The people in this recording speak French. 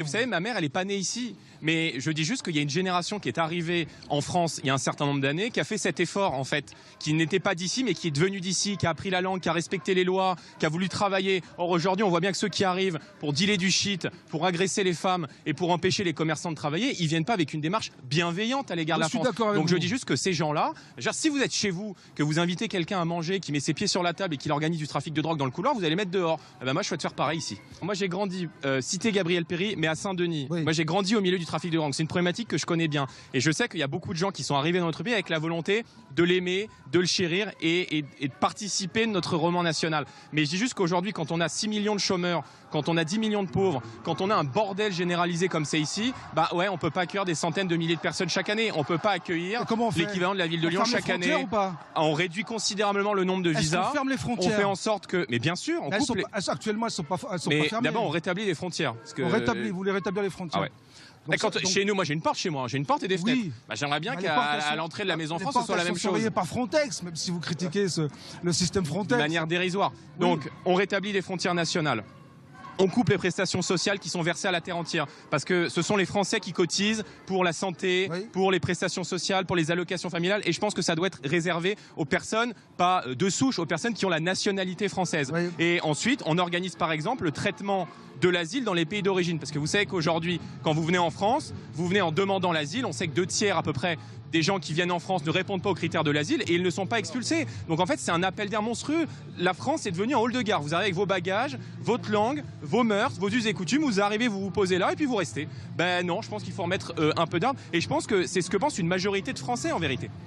Vous savez, ma mère, elle n'est pas née ici. Mais je dis juste qu'il y a une génération qui est arrivée en France il y a un certain nombre d'années, qui a fait cet effort, en fait, qui n'était pas d'ici, mais qui est devenu d'ici, qui a appris la langue, qui a respecté les lois, qui a voulu travailler. Or, aujourd'hui, on voit bien que ceux qui arrivent pour dealer du shit, pour agresser les femmes et pour empêcher les commerçants de travailler, ils viennent pas avec une démarche bienveillante à l'égard de la France. Donc, je dis juste que ces gens-là, si vous êtes chez vous, que vous invitez quelqu'un à manger, qui met ses pieds sur la table et qui organise du trafic de drogue dans le couloir, vous allez mettre dehors. Eh ben, moi, je souhaite faire pareil ici. Moi, j'ai grandi cité Gabriel Péri, mais à Saint-Denis. Oui. Moi, j'ai grandi au milieu du trafic de drogue. C'est une problématique que je connais bien. Et je sais qu'il y a beaucoup de gens qui sont arrivés dans notre pays avec la volonté de l'aimer, de le chérir et de participer de notre roman national. Mais je dis juste qu'aujourd'hui, quand on a 6 millions de chômeurs, quand on a 10 millions de pauvres, quand on a un bordel généralisé comme c'est ici, bah ouais, on peut pas accueillir des centaines de milliers de personnes chaque année. On peut pas accueillir l'équivalent de la ville de Lyon chaque année. Ou pas on réduit considérablement le nombre de visas. On ferme les frontières. On fait en sorte que, mais bien sûr, on coupe actuellement, elles sont pas fermées. Mais d'abord, on rétablit les frontières. Parce que... Vous voulez rétablir les frontières. Ah ouais. Chez nous, moi j'ai une porte chez moi, j'ai une porte et des fenêtres. Oui. Bah, j'aimerais bien qu'à l'entrée de la maison France, ce soit la même chose. Surveillées par Frontex, même si vous critiquez le système Frontex. De manière dérisoire. Donc, on rétablit les frontières nationales. On coupe les prestations sociales qui sont versées à la terre entière. Parce que ce sont les Français qui cotisent pour la santé, pour les prestations sociales, pour les allocations familiales. Et je pense que ça doit être réservé aux personnes, pas de souche, aux personnes qui ont la nationalité française. Oui. Et ensuite, on organise par exemple le traitement de l'asile dans les pays d'origine. Parce que vous savez qu'aujourd'hui, quand vous venez en France, vous venez en demandant l'asile. On sait que 2/3 à peu près des gens qui viennent en France ne répondent pas aux critères de l'asile et ils ne sont pas expulsés. Donc en fait, c'est un appel d'air monstrueux. La France est devenue un hall de gare. Vous arrivez avec vos bagages, votre langue, vos mœurs, vos us et coutumes, vous arrivez, vous vous posez là et puis vous restez. Ben non, je pense qu'il faut remettre un peu d'ordre et je pense que c'est ce que pense une majorité de Français en vérité.